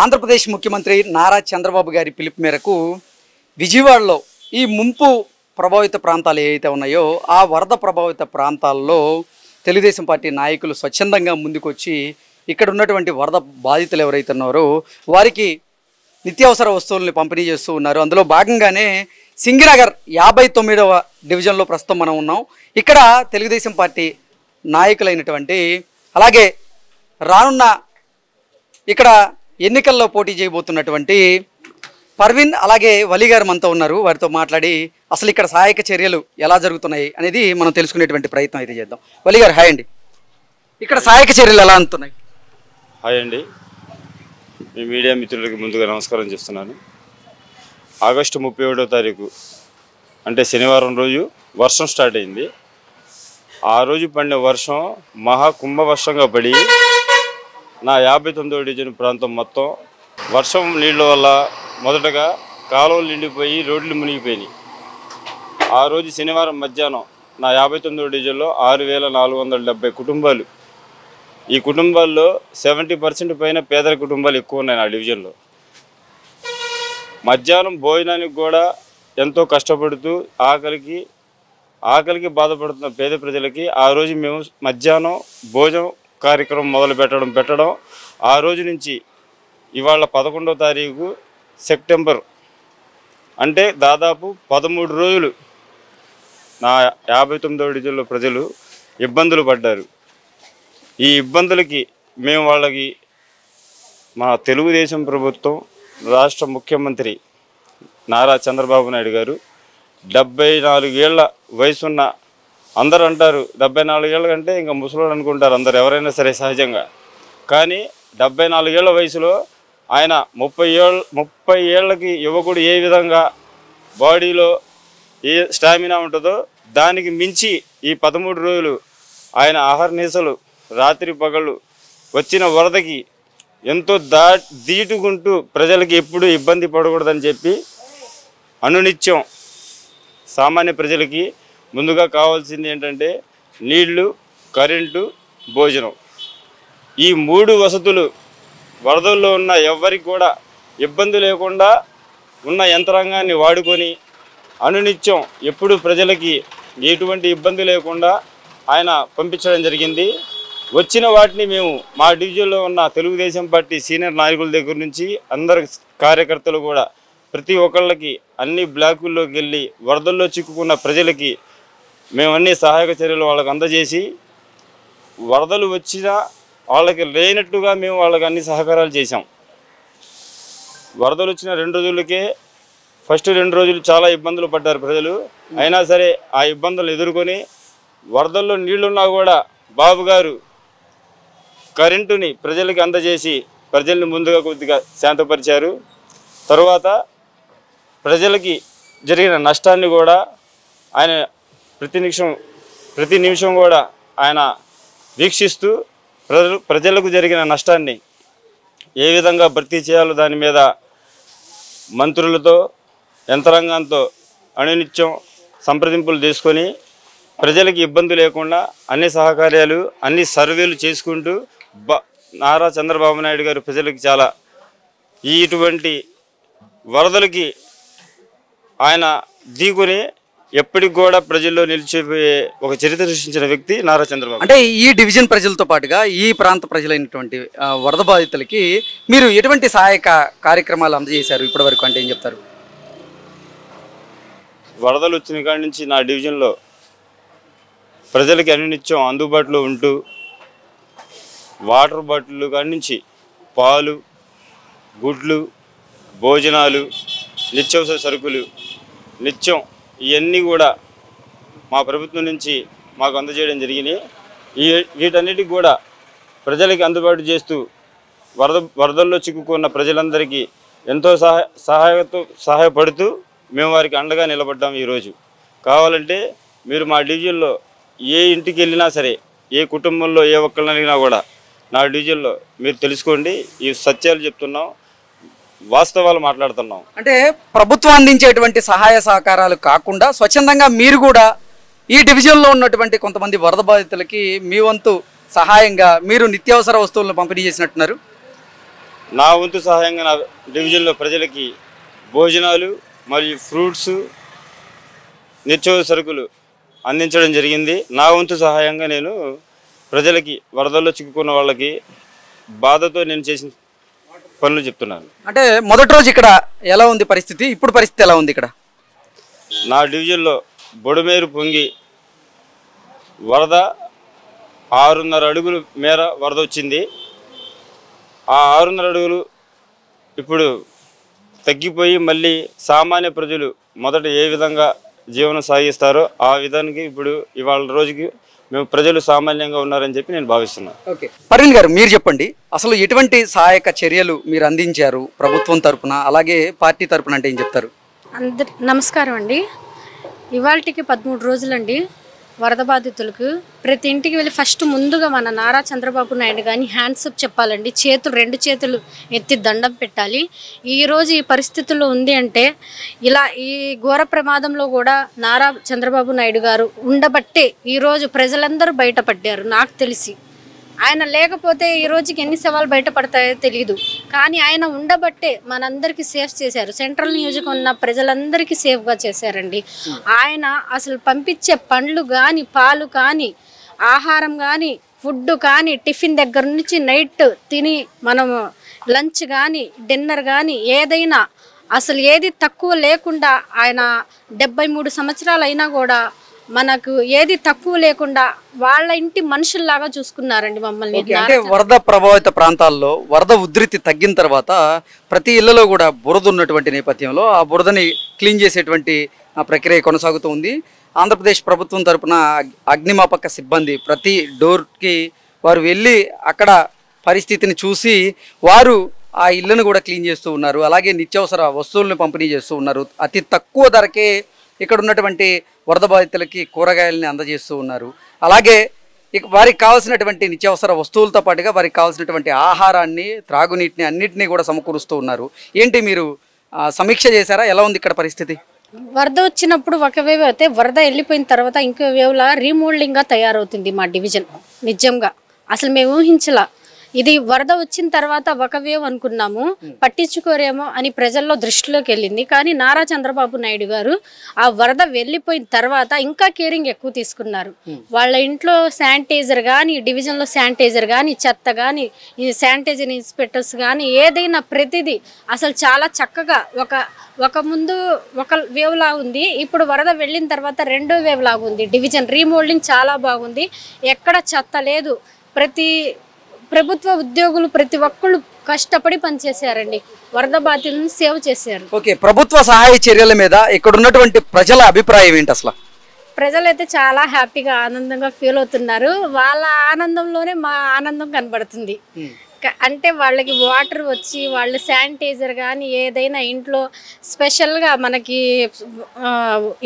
ఆంధ్రప్రదేశ్ ముఖ్యమంత్రి నారా చంద్రబాబు గారి పిలుపు మేరకు విజయవాడలో ఈ ముంపు ప్రభావిత ప్రాంతాలు ఏవైతే ఉన్నాయో ఆ వరద ప్రభావిత ప్రాంతాల్లో తెలుగుదేశం పార్టీ నాయకులు స్వచ్ఛందంగా ముందుకొచ్చి ఇక్కడ ఉన్నటువంటి వరద బాధితులు ఎవరైతే ఉన్నారో వారికి నిత్యావసర వస్తువులను పంపిణీ చేస్తూ ఉన్నారు. అందులో భాగంగానే సింగినగర్ 59వ డివిజన్లో ప్రస్తుతం మనం ఉన్నాం. ఇక్కడ తెలుగుదేశం పార్టీ నాయకులైనటువంటి అలాగే రానున్న ఇక్కడ ఎన్నికల్లో పోటీ చేయబోతున్నటువంటి పర్వీన్ అలాగే వలి గారు మనతో ఉన్నారు. వారితో మాట్లాడి అసలు ఇక్కడ సహాయక చర్యలు ఎలా జరుగుతున్నాయి అనేది మనం తెలుసుకునేటువంటి ప్రయత్నం అయితే చేద్దాం. వలి గారు హాయ్ అండి. ఇక్కడ సహాయక చర్యలు ఎలా అందుతున్నాయి? హాయ్ అండి, మీ మీడియా మిత్రులకి ముందుగా నమస్కారం చేస్తున్నాను. ఆగస్టు 31వ తారీఖు అంటే శనివారం రోజు వర్షం స్టార్ట్ అయింది. ఆ రోజు పడిన వర్షం మహా కుంభవర్షంగా పడి నా 59వ డివిజన్ ప్రాంతం మొత్తం వర్షం నీళ్ళ వల్ల మొదటగా కాలువలు నిండిపోయి రోడ్లు మునిగిపోయినాయి. ఆ రోజు శనివారం మధ్యాహ్నం నా 59వ డివిజన్లో 6470 కుటుంబాలు, ఈ కుటుంబాల్లో 70% పైన పేద కుటుంబాలు ఎక్కువ ఉన్నాయి నా డివిజన్లో. మధ్యాహ్నం భోజనానికి కూడా ఎంతో కష్టపడుతూ ఆకలికి బాధపడుతున్న పేద ప్రజలకి ఆ రోజు మేము మధ్యాహ్నం భోజనం కార్యక్రమం మొదలు పెట్టడం ఆ రోజు నుంచి ఇవాళ 11వ తారీఖు సెప్టెంబర్ అంటే దాదాపు 13 రోజులు నా 59వ డివిజన్లో ప్రజలు ఇబ్బందులు పడ్డారు. ఈ ఇబ్బందులకి మేము వాళ్ళకి మా తెలుగుదేశం ప్రభుత్వం రాష్ట్ర ముఖ్యమంత్రి నారా చంద్రబాబు నాయుడు గారు 74 ఏళ్ల వయసున్న అందరూ అంటారు 74 ఏళ్ళ కంటే ఇంకా ముసలోడు అనుకుంటారు అందరు ఎవరైనా సరే సహజంగా. కానీ 74 ఏళ్ల వయసులో ఆయన 30 ఏళ్ళకి యువకుడు ఏ విధంగా బాడీలో ఏ స్టామినా ఉంటుందో దానికి మించి ఈ 13 రోజులు ఆయన అహర్నిశలు రాత్రి పగళ్ళు వచ్చిన వరదకి ఎంతో దీటుకుంటూ ప్రజలకి ఎప్పుడు ఇబ్బంది పడకూడదని చెప్పి అనునిత్యం సామాన్య ప్రజలకి ముందుగా కావాల్సింది ఏంటంటే నీళ్లు, కరెంటు, భోజనం, ఈ 3 వసతులు వరదల్లో ఉన్న ఎవరికి కూడా ఇబ్బంది లేకుండా ఉన్న యంత్రాంగాన్ని వాడుకొని అనునిత్యం ఎప్పుడు ప్రజలకి ఎటువంటి ఇబ్బంది లేకుండా ఆయన పంపించడం జరిగింది. వచ్చిన వాటిని మేము మా డివిజన్లో ఉన్న తెలుగుదేశం పార్టీ సీనియర్ నాయకుల దగ్గర నుంచి అందరు కార్యకర్తలు కూడా ప్రతి ఒక్కళ్ళకి అన్ని బ్లాకుల్లోకి వెళ్ళి వరదల్లో చిక్కుకున్న ప్రజలకి మేము అన్ని సహాయక చర్యలు వాళ్ళకి అందజేసి వరదలు వచ్చినా వాళ్ళకి లేనట్టుగా మేము వాళ్ళకి అన్ని సహకారాలు చేశాం. వరదలు వచ్చిన 2 రోజులకే ఫస్ట్ 2 రోజులు చాలా ఇబ్బందులు పడ్డారు ప్రజలు. అయినా సరే ఆ ఇబ్బందులు ఎదుర్కొని వరదల్లో నీళ్లున్నా కూడా బాబు గారు కరెంటుని ప్రజలకి అందజేసి ప్రజల్ని ముందుగా కొద్దిగా శాంతపరిచారు. తరువాత ప్రజలకి జరిగిన నష్టాన్ని కూడా ఆయన ప్రతి నిమిషం కూడా ఆయన వీక్షిస్తూ ప్రజలకు జరిగిన నష్టాన్ని ఏ విధంగా భర్తీ చేయాలో దాని మీద మంత్రులతో యంత్రాంగంతో అనునిత్యం సంప్రదింపులు తీసుకొని ప్రజలకి ఇబ్బంది లేకుండా అన్ని సహకార్యాలు అన్ని సర్వేలు చేసుకుంటూ నారా చంద్రబాబు నాయుడు గారు ప్రజలకి చాలా ఇటువంటి వరదలకి ఆయన దిగుని ఎప్పటికి కూడా ప్రజల్లో నిలిచిపోయే ఒక చరిత్ర సృష్టించిన వ్యక్తి నారా చంద్రబాబు. అంటే ఈ డివిజన్ ప్రజలతో పాటుగా ఈ ప్రాంత ప్రజలైనటువంటి వరద బాధితులకి మీరు ఎటువంటి సహాయక కార్యక్రమాలు అందజేశారు ఇప్పటి వరకు అంటే ఏం చెప్తారు? వరదలు వచ్చిన కాడి నుంచి నా డివిజన్లో ప్రజలకి అనునిత్యం అందుబాటులో ఉంటూ వాటర్ బాటిల్ కాడి నుంచి పాలు, గుడ్లు, భోజనాలు, నిత్యావసర సరుకులు నిత్యం ఇవన్నీ కూడా మా ప్రభుత్వం నుంచి మాకు అందజేయడం జరిగినాయి. వీటన్నిటికి కూడా ప్రజలకి అందుబాటు చేస్తూ వరదల్లో చిక్కుకున్న ప్రజలందరికీ ఎంతో సహాయపడుతూ మేము వారికి అండగా నిలబడ్డాము. ఈరోజు కావాలంటే మీరు మా డివిజన్లో ఏ ఇంటికి వెళ్ళినా సరే, ఏ కుటుంబంలో ఏ ఒక్కరిని అడిగినా కూడా నా డివిజన్లో మీరు తెలుసుకోండి. ఈ సత్యాలు చెప్తున్నాం, వాస్తవాలు మాట్లాడుతున్నాం. అంటే ప్రభుత్వం అందించేటువంటి సహాయ సహకారాలు కాకుండా స్వచ్ఛందంగా మీరు కూడా ఈ డివిజన్లో ఉన్నటువంటి కొంతమంది వరద బాధితులకి మీ వంతు సహాయంగా మీరు నిత్యావసర వస్తువులను పంపిణీ చేసినట్టున్నారు. నా వంతు సహాయంగా నా డివిజన్లో ప్రజలకి భోజనాలు మరియు ఫ్రూట్స్, నిత్యావసర సరుకులు అందించడం జరిగింది. నా వంతు సహాయంగా నేను ప్రజలకి, వరదల్లో చిక్కుకున్న వాళ్ళకి బాధతో నేను చేసిన పనులు చెప్తున్నాను. అంటే మొదటి రోజు ఇక్కడ ఎలా ఉంది పరిస్థితి, ఇప్పుడు పరిస్థితి ఎలా ఉంది ఇక్కడ? నా డివిజన్లో బొడమేరు పొంగి వరద 6.5 అడుగుల మేర వరద వచ్చింది. ఆ 6.5 అడుగులు ఇప్పుడు తగ్గిపోయి మళ్ళీ సామాన్య ప్రజలు మొదట ఏ విధంగా జీవనం సాగిస్తారో ఆ విధానికి ఇప్పుడు ఇవాళ రోజుకి మేము ప్రజలు సామాన్యంగా ఉన్నారని చెప్పి నేను భావిస్తున్నాను. ఓకే, పర్వీన్ గారు మీరు చెప్పండి, అసలు ఎటువంటి సహాయక చర్యలు మీరు అందించారు ప్రభుత్వం తరపున, అలాగే పార్టీ తరపున అంటే ఏం చెప్తారు? నమస్కారం అండి. ఇవాళకి 13 రోజులండి వరద బాధితులకు. ప్రతి ఇంటికి వెళ్ళి ఫస్ట్ ముందుగా మన నారా చంద్రబాబు నాయుడు కానీ హ్యాండ్సప్ చెప్పాలండి. రెండు చేతులు ఎత్తి దండం పెట్టాలి. ఈరోజు ఈ పరిస్థితుల్లో ఉంది అంటే ఇలా ఈ ఘోర ప్రమాదంలో కూడా నారా చంద్రబాబు నాయుడు గారు ఉండబట్టే ఈరోజు ప్రజలందరూ బయటపడ్డారు. నాకు తెలిసి ఆయన లేకపోతే ఈ రోజుకి ఎన్ని సవాళ్ళు బయటపడతాయో తెలియదు, కానీ ఆయన ఉండబట్టే మనందరికీ సేఫ్ చేశారు. సెంట్రల్ నియోజకవర్గం ఉన్న ప్రజలందరికీ సేఫ్గా చేశారండి. ఆయన అసలు పంపించే పండ్లు కానీ, పాలు కానీ, ఆహారం కానీ, ఫుడ్ కానీ, టిఫిన్ దగ్గర నుంచి నైట్ తిని మనము లంచ్ కానీ, డిన్నర్ కానీ ఏదైనా అసలు ఏది తక్కువ లేకుండా ఆయన 73 సంవత్సరాలు అయినా కూడా మనకు ఏది తక్కువ లేకుండా వాళ్ళ ఇంటి మనుషుల్లాగా చూసుకున్నారండి మమ్మల్ని. అంటే వరద ప్రభావిత ప్రాంతాల్లో వరద ఉధృతి తగ్గిన తర్వాత ప్రతి ఇళ్లలో కూడా బురద ఉన్నటువంటి నేపథ్యంలో ఆ బురదని క్లీన్ చేసేటువంటి ప్రక్రియ కొనసాగుతూ ఉంది. ఆంధ్రప్రదేశ్ ప్రభుత్వం తరపున అగ్నిమాపక సిబ్బంది ప్రతి డోర్కి వారు వెళ్ళి అక్కడ పరిస్థితిని చూసి వారు ఆ ఇళ్లను కూడా క్లీన్ చేస్తూ ఉన్నారు. అలాగే నిత్యావసర వస్తువులను పంపిణీ చేస్తూ ఉన్నారు. అతి తక్కువ ధరకే ఇక్కడ ఉన్నటువంటి వరద బాధితులకి కూరగాయలని అందజేస్తూ ఉన్నారు. అలాగే వారికి కావాల్సినటువంటి నిత్యావసర వస్తువులతో పాటుగా వారికి కావాల్సినటువంటి ఆహారాన్ని, త్రాగునీటిని అన్నింటినీ కూడా సమకూరుస్తూ ఉన్నారు. ఏంటి మీరు సమీక్ష చేశారా? ఎలా ఉంది ఇక్కడ పరిస్థితి? వరద వచ్చినప్పుడు ఒక వేవ్ అయితే వరద వెళ్ళిపోయిన తర్వాత ఇంకో వేవ్లా రీమోల్డింగ్గా తయారవుతుంది మా డివిజన్. నిజంగా అసలు మేము ఊహించలా. ఇది వరద వచ్చిన తర్వాత ఒక వేవ్ అనుకున్నాము, పట్టించుకోరేమో అని ప్రజల్లో దృష్టిలోకి వెళ్ళింది. కానీ నారా చంద్రబాబు నాయుడు గారు ఆ వరద వెళ్ళిపోయిన తర్వాత ఇంకా కేరింగ్ ఎక్కువ తీసుకున్నారు. వాళ్ళ ఇంట్లో శానిటైజర్ కానీ, డివిజన్లో శానిటైజర్ కానీ, చెత్త కానీ, ఈ శానిటైజర్ ఇన్స్పెక్టర్స్ కానీ ఏదైనా ప్రతిదీ అసలు చాలా చక్కగా ఒక ముందు ఒక వేవ్ లాగా ఉంది. ఇప్పుడు వరద వెళ్ళిన తర్వాత రెండో వేవ్ లాగా ఉంది. డివిజన్ రీమోల్డింగ్ చాలా బాగుంది. ఎక్కడ చెత్త లేదు. ప్రతి ప్రభుత్వ ఉద్యోగులు ప్రతి ఒక్కళ్ళు కష్టపడి పనిచేశారండి. వరద బాధితులను సేవ్ చేశారు. ఓకే, ప్రభుత్వ సహాయ చర్యల మీద ఇక్కడ ఉన్నటువంటి ప్రజల అభిప్రాయం ఏంటి అసలు? ప్రజలైతే చాలా హ్యాపీగా ఆనందంగా ఫీల్ అవుతున్నారు. వాళ్ళ ఆనందంలోనే మా ఆనందం కనబడుతుంది. అంటే వాళ్ళకి వాటర్ వచ్చి వాళ్ళు శానిటైజర్ కానీ ఏదైనా ఇంట్లో స్పెషల్గా మనకి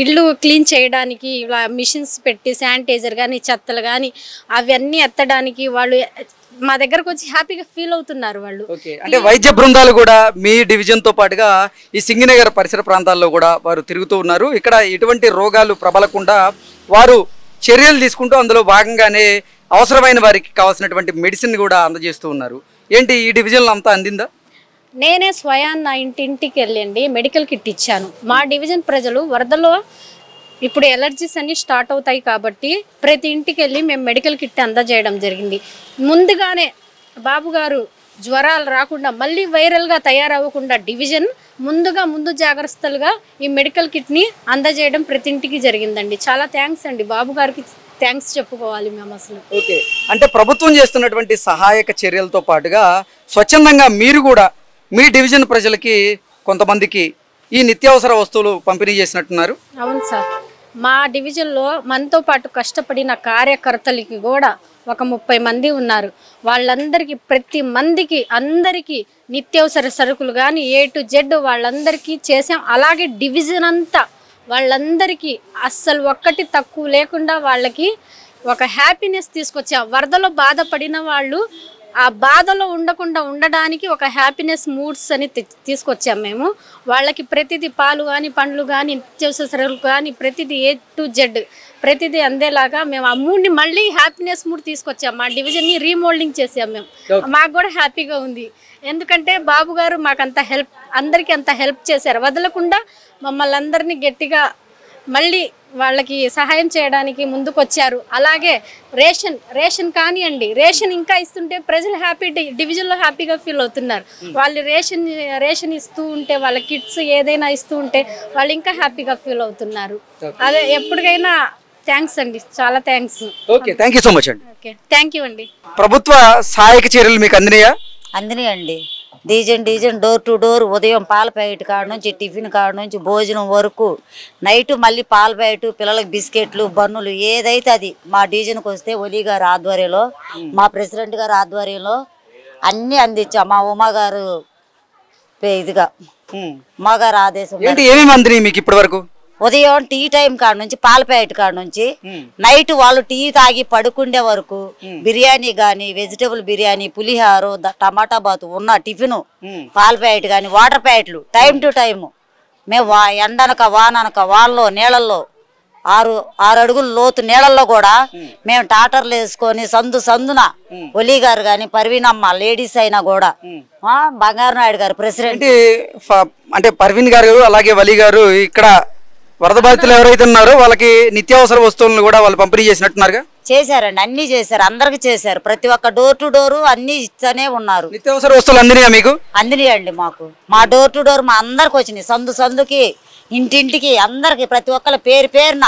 ఇల్లు క్లీన్ చేయడానికి ఇలా మిషన్స్ పెట్టి శానిటైజర్ కానీ, చెత్తలు కానీ అవన్నీ ఎత్తడానికి వాళ్ళు మా దగ్గరకు వచ్చి హ్యాపీగా ఫీల్ అవుతున్నారు వాళ్ళు. అంటే వైద్య బృందాలు కూడా మీ డివిజన్ తో పాటుగా ఈ సింగినగర్ పరిసర ప్రాంతాల్లో కూడా వారు తిరుగుతూ ఉన్నారు. ఇక్కడ ఎటువంటి రోగాలు ప్రబలకుండా వారు చర్యలు తీసుకుంటూ అందులో భాగంగానే అవసరమైన వారికి కావాల్సినటువంటి మెడిసిన్ కూడా అందజేస్తూ ఉన్నారు. ఏంటి ఈ డివిజన్లో అంతా అందిందా? నేనే స్వయాన్ నా ఇంటింటికి వెళ్ళండి మెడికల్ కిట్ ఇచ్చాను. మా డివిజన్ ప్రజలు వరదలో ఇప్పుడు ఎలర్జీస్ అన్నీ స్టార్ట్ అవుతాయి కాబట్టి ప్రతి ఇంటికి వెళ్ళి మేము మెడికల్ కిట్ అందజేయడం జరిగింది. ముందుగానే బాబు గారు జ్వరాలు రాకుండా మళ్ళీ వైరల్గా తయారవ్వకుండా డివిజన్ ముందు జాగ్రత్తలుగా ఈ మెడికల్ కిట్ని అందజేయడం ప్రతి ఇంటికి జరిగిందండి. చాలా థ్యాంక్స్ అండి బాబు గారికి. థ్యాంక్స్ చెప్పుకోవాలి మేము అసలు. ఓకే, అంటే ప్రభుత్వం చేస్తున్నటువంటి సహాయక చర్యలతో పాటుగా స్వచ్ఛందంగా మీరు కూడా మీ డివిజన్ ప్రజలకి కొంతమందికి ఈ నిత్యావసర వస్తువులు పంపిణీ చేసినట్టున్నారు. అవును సార్, మా డివిజన్లో మనతో పాటు కష్టపడిన కార్యకర్తలకి కూడా ఒక 30 మంది ఉన్నారు. వాళ్ళందరికీ ప్రతి మందికి అందరికీ నిత్యావసర సరుకులు కానీ A to Z వాళ్ళందరికీ చేసాం. అలాగే డివిజన్ అంతా వాళ్ళందరికీ అస్సలు ఒక్కటి తక్కువ లేకుండా వాళ్ళకి ఒక హ్యాపీనెస్ తీసుకొచ్చాం. వరదలో బాధపడిన వాళ్ళు ఆ బాధలో ఉండకుండా ఉండడానికి ఒక హ్యాపీనెస్ మూడ్స్ అని తీసుకొచ్చాం మేము. వాళ్ళకి ప్రతిదీ పాలు కానీ, పండ్లు కానీ, నిత్యావసర సరుకులు కానీ ప్రతిదీ A to Z ప్రతిదీ అందేలాగా మేము ఆ మూడ్ని మళ్ళీ హ్యాపీనెస్ మూడ్ తీసుకొచ్చాం. మా డివిజన్ని రీమోల్డింగ్ చేసాం మేము. మాకు కూడా హ్యాపీగా ఉంది. ఎందుకంటే బాబు గారు మాకంత హెల్ప్, అందరికీ అంత హెల్ప్ చేశారు, వదలకుండా మమ్మల్ని అందరినీ గట్టిగా మళ్ళీ వాళ్ళకి సహాయం చేయడానికి ముందుకు వచ్చారు. అలాగే రేషన్ కానివ్వండి, రేషన్ ఇంకా ఇస్తుంటే ప్రజలు డివిజన్లో హ్యాపీగా ఫీల్ అవుతున్నారు. వాళ్ళు రేషన్ ఇస్తూ ఉంటే, వాళ్ళ కిట్స్ ఏదైనా ఇస్తూ ఉంటే వాళ్ళు ఇంకా హ్యాపీగా ఫీల్ అవుతున్నారు. అదే ఎప్పటికైనా థ్యాంక్స్ అండి, చాలా thanks. Okay, thank you so much అండి. ఓకే, థ్యాంక్ యూ అండి. ప్రభుత్వ సహాయక చర్యలు మీకు అందినాయా? అందినాయండి. డిజైన్ డోర్ టు డోర్, ఉదయం పాల ప్యాకెట్ కాడ నుంచి టిఫిన్ కాడ నుంచి భోజనం వరకు, నైట్ మళ్ళీ పాల ప్యాకెట్, పిల్లలకి బిస్కెట్లు, బన్నులు ఏదైతే అది మా డివిజన్కి వస్తే ఒలి గారి ఆధ్వర్యంలో, మా ప్రెసిడెంట్ గారి ఆధ్వర్యంలో అన్నీ అందించాం. మా ఉమాగారు ఇదిగా ఉమాగారు ఆదేశం. ఏమేమి అందినాయి మీకు ఇప్పటి వరకు? ఉదయం టీ టైం కాడ నుంచి పాల ప్యాకెట్ కాడ నుంచి నైట్ వాళ్ళు టీ తాగి పడుకుండే వరకు బిర్యానీ గాని, వెజిటబుల్ బిర్యానీ, పులిహార, టమాటా బాతు ఉన్న టిఫిన్, పాల ప్యాకెట్ గాని, వాటర్ ప్యాకెట్లు టైం టు టైం మేము ఎండనక వాననక వాళ్ళలో నీళ్ళల్లో 6 అడుగుల లోతు నీళ్ళల్లో కూడా మేము టాటర్లు వేసుకొని సందున ఒలి గారు గాని, పర్వీనమ్మ లేడీస్ అయినా కూడా, బంగారు నాయుడు గారు ప్రెసిడెంట్, అంటే పర్వీన్ గారు అలాగే వలి గారు ఇక్కడ వరద బాధితులు ఎవరైతే ఉన్నారో వాళ్ళకి నిత్యావసర వస్తువులను కూడా వాళ్ళు పంపిణీ చేసినట్టున్నారుగా? చేశారండి, అన్ని చేశారు, అందరికి చేశారు. ప్రతి ఒక్క డోర్ టు డోర్ అన్ని ఇస్తూనే ఉన్నారు. నిత్యావసర వస్తువులు అందినాయా మీకు? అందినాయండి మాకు. మా డోర్ టు డోర్ మా అందరికి వచ్చినాయి. సందుకి ఇంటింటికి అందరికి ప్రతి ఒక్కరి పేరున